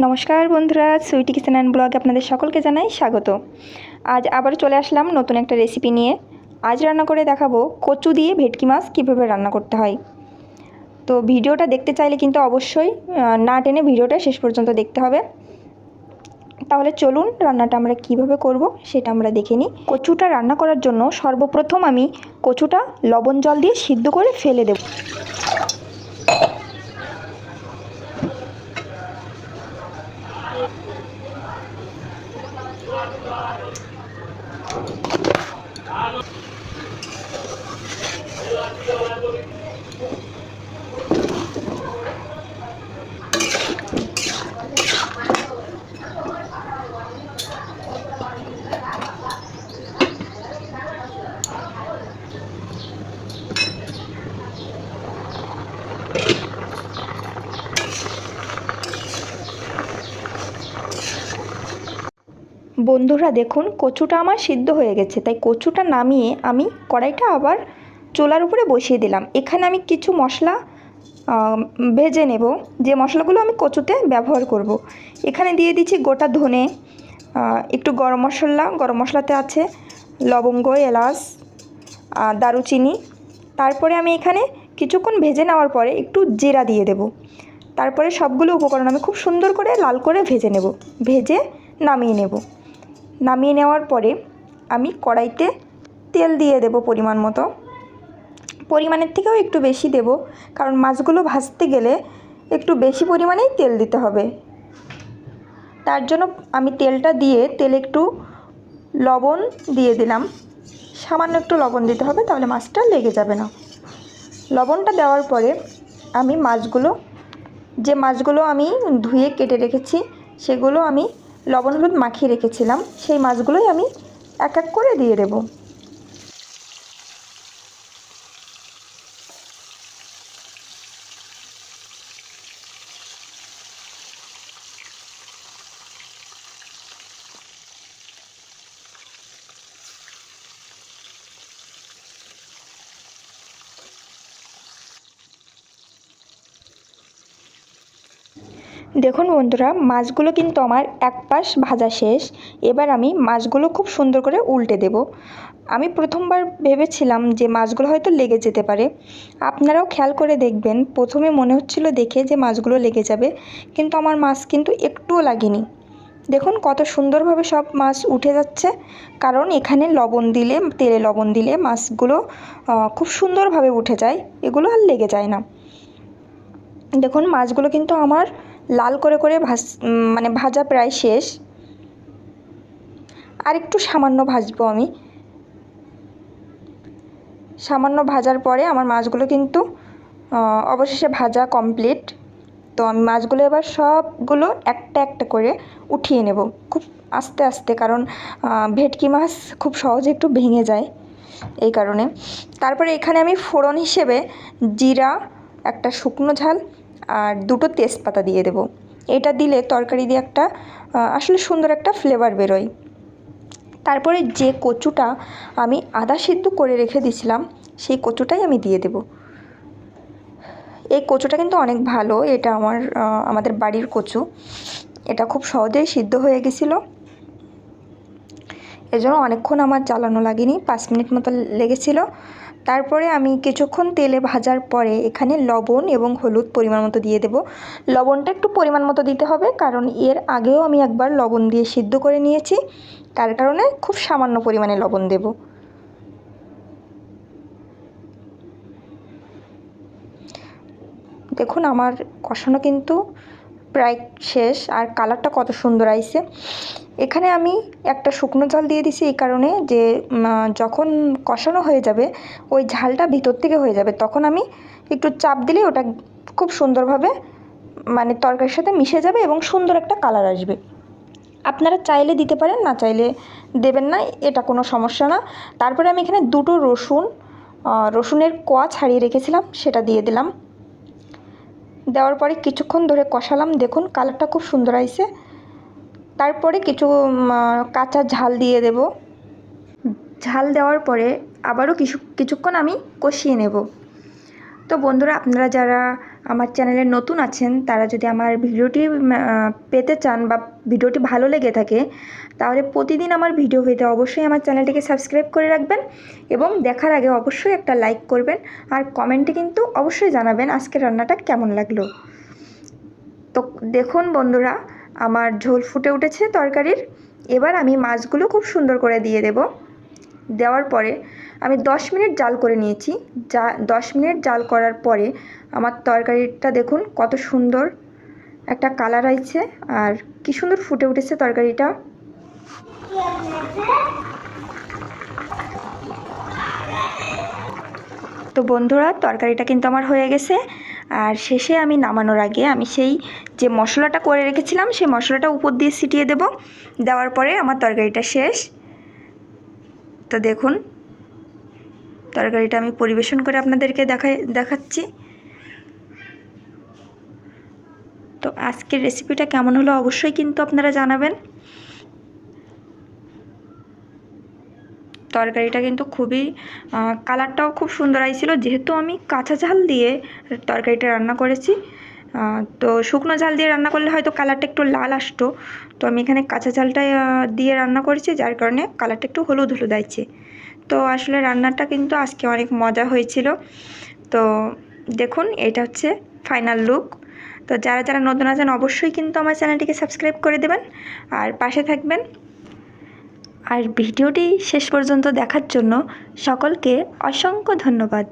নমস্কার বন্ধুরা, Sweety kitchen and ব্লগে আপনাদের সকলকে জানাই স্বাগত। আজ আবার চলে আসলাম নতুন একটা রেসিপি নিয়ে। আজ রান্না করে দেখাবো কচু দিয়ে ভেটকি মাছ কীভাবে রান্না করতে হয়। তো ভিডিওটা দেখতে চাইলে কিন্তু অবশ্যই না টেনে ভিডিওটা শেষ পর্যন্ত দেখতে হবে। তাহলে চলুন রান্নাটা আমরা কিভাবে করব সেটা আমরা দেখে নিই। কচুটা রান্না করার জন্য সর্বপ্রথম আমি কচুটা লবণ জল দিয়ে সিদ্ধ করে ফেলে দেব। বন্ধুরা দেখুন, কচুটা আমার সিদ্ধ হয়ে গেছে, তাই কচুটা নামিয়ে আমি কড়াইটা আবার চুলার উপরে বসিয়ে দিলাম। এখানে আমি কিছু মশলা ভেজে নেব, যে মশলাগুলো আমি কচুতে ব্যবহার করব। এখানে দিয়ে দিচ্ছি গোটা ধনে, একটু গরম মশলাতে আছে লবঙ্গ, এলাচ, দারুচিনি। তারপরে আমি এখানে কিছুক্ষণ ভেজে নেওয়ার পরে একটু জিরা দিয়ে দেব। তারপরে সবগুলো উপকরণ আমি খুব সুন্দর করে লাল করে ভেজে নেব। ভেজে নামিয়ে নেওয়ার পরে আমি কড়াইতে তেল দিয়ে দেব পরিমাণ মতো। পরিমাণের থেকেও একটু বেশি দেব, কারণ মাছগুলো ভাজতে গেলে একটু বেশি পরিমাণেই তেল দিতে হবে। তার জন্য আমি তেলটা দিয়ে তেলে একটু লবণ দিয়ে দিলাম। সামান্য একটু লবণ দিতে হবে, তাহলে মাছটা লেগে যাবে না। লবণটা দেওয়ার পরে আমি যে মাছগুলো আমি ধুয়ে কেটে রেখেছি, সেগুলো আমি লবণ হলুদ মাখিয়ে রেখেছিলাম, সেই মাছগুলোই আমি এক এক করে দিয়ে দেব। দেখুন বন্ধুরা, মাছগুলো কিন্তু আমার এক পাশ ভাজা শেষ। এবার আমি মাছগুলো খুব সুন্দর করে উল্টে দেব। আমি প্রথমবার ভেবেছিলাম যে মাছগুলো হয়তো লেগে যেতে পারে। আপনারাও খেয়াল করে দেখবেন, প্রথমে মনে হচ্ছিল দেখে যে মাছগুলো লেগে যাবে, কিন্তু আমার মাছ কিন্তু একটুও লাগেনি। দেখুন কত সুন্দরভাবে সব মাছ উঠে যাচ্ছে, কারণ এখানে তেলে লবণ দিলে মাছগুলো খুব সুন্দরভাবে উঠে যায়, এগুলো আর লেগে যায় না। দেখুন মাছগুলো কিন্তু আমার লাল করে ভাজা প্রায় শেষ। আর একটু সামান্য ভাজবো আমি। সামান্য ভাজার পরে আমার মাছগুলো কিন্তু অবশেষে ভাজা কমপ্লিট। তো আমি মাছগুলো এবার সবগুলো একটা একটা করে উঠিয়ে নেব, খুব আস্তে আস্তে, কারণ ভেটকি মাছ খুব সহজে একটু ভেঙে যায়, এই কারণে। তারপরে এখানে আমি ফোড়ন হিসেবে জিরা, একটা শুকনো ঝাল আর দুটো তেজপাতা দিয়ে দেব। এটা দিলে তরকারি দিয়ে আসলে সুন্দর একটা ফ্লেভার বেরোয়। তারপরে যে কচুটা আমি আদা সিদ্ধ করে রেখে দিয়েছিলাম, সেই কচুটাই আমি দিয়ে দেব। এই কচুটা কিন্তু অনেক ভালো, এটা আমাদের বাড়ির কচু। এটা খুব সহজেই সিদ্ধ হয়ে গেছিলো, এজন্য অনেকক্ষণ আমার জ্বালানো লাগেনি, 5 মিনিট মতো লেগেছিল। তারপরে আমি কিছুক্ষণ তেলে ভাজার পরে এখানে লবণ এবং হলুদ পরিমাণ মতো দিয়ে দেব। লবণটা একটু পরিমাণ মতো দিতে হবে, কারণ এর আগেও আমি একবার লবণ দিয়ে সিদ্ধ করে নিয়েছি, তার কারণে খুব সামান্য পরিমাণে লবণ দেব। দেখুন আমার কষানো কিন্তু প্রায় শেষ, আর কালারটা কত সুন্দর আইছে। এখানে আমি একটা শুকনো ঝাল দিয়ে দিছি, এই কারণে যে যখন কষানো হয়ে যাবে ওই ঝালটা ভিতর থেকে হয়ে যাবে, তখন আমি একটু চাপ দিলেই ওটা খুব সুন্দরভাবে তরকারির সাথে মিশে যাবে এবং সুন্দর একটা কালার আসবে। আপনারা চাইলে দিতে পারেন, না চাইলে দেবেন না, এটা কোনো সমস্যা না। তারপরে আমি এখানে দুটো রসুনের কোয়া ছাড়িয়ে রেখেছিলাম, সেটা দিয়ে দিলাম। দেওয়ার পরে কিছুক্ষণ ধরে কষালাম। দেখুন কালারটা খুব সুন্দর আইছে। তারপরে কিছু কাঁচা ঝাল দিয়ে দেব। ঝাল দেওয়ার পরে আবারও কিছুক্ষণ আমি কষিয়ে নেব। তো বন্ধুরা, আপনারা যারা আমার চ্যানেলে নতুন আছেন তারা যদি আমার ভিডিওটি পেতে চান বা ভিডিওটি ভালো লেগে থাকে, তাহলে প্রতিদিন আমার ভিডিও পেতে অবশ্যই আমার চ্যানেলটিকে সাবস্ক্রাইব করে রাখবেন এবং দেখার আগে অবশ্যই একটা লাইক করবেন আর কমেন্টে কিন্তু অবশ্যই জানাবেন আজকের রান্নাটা কেমন লাগলো। তো দেখুন বন্ধুরা, আমার ঝোল ফুটে উঠেছে তরকারির। এবার আমি মাছগুলো খুব সুন্দর করে দিয়ে দেব। দেওয়ার পরে আমি 10 মিনিট জাল করে নিয়েছি। 10 মিনিট জাল করার পরে আমার তরকারিটা দেখুন কত সুন্দর একটা কালার হয়েছে আর কি সুন্দর ফুটে উঠেছে তরকারিটা। তো বন্ধুরা, তরকারিটা কিন্তু আমার হয়ে গেছে। আর শেষে আমি নামানোর আগে আমি সেই যে মশলাটা করে রেখেছিলাম সেই মশলাটা উপর দিয়ে ছিটিয়ে দেব। দেওয়ার পরে আমার তরকারিটা শেষ। তো দেখুন তরকারিটা আমি পরিবেশন করে আপনাদেরকে দেখাচ্ছি। তো আজকের রেসিপিটা কেমন হলো অবশ্যই কিন্তু আপনারা জানাবেন। তরকারিটা কিন্তু খুবই কালারটাও খুব সুন্দর আইছিল, যেহেতু আমি কাঁচা ঝাল দিয়ে তরকারিটা রান্না করেছি। তো শুকনো ঝাল দিয়ে রান্না করলে হয়তো কালারটা একটু লাল আসতো, তো আমি এখানে কাঁচা ঝালটা দিয়ে রান্না করেছি, যার কারণে কালারটা একটু হলুদ হলুদ আইছে। তো আসলে রান্নাটা কিন্তু আজকে অনেক মজা হয়েছিল। তো দেখুন এটা হচ্ছে ফাইনাল লুক। তো যারা যারা নতুন আছেন অবশ্যই কিন্তু আমার চ্যানেলটিকে সাবস্ক্রাইব করে দেবেন আর পাশে থাকবেন। আর ভিডিওটি শেষ পর্যন্ত দেখার জন্য সকলকে অসংখ্য ধন্যবাদ।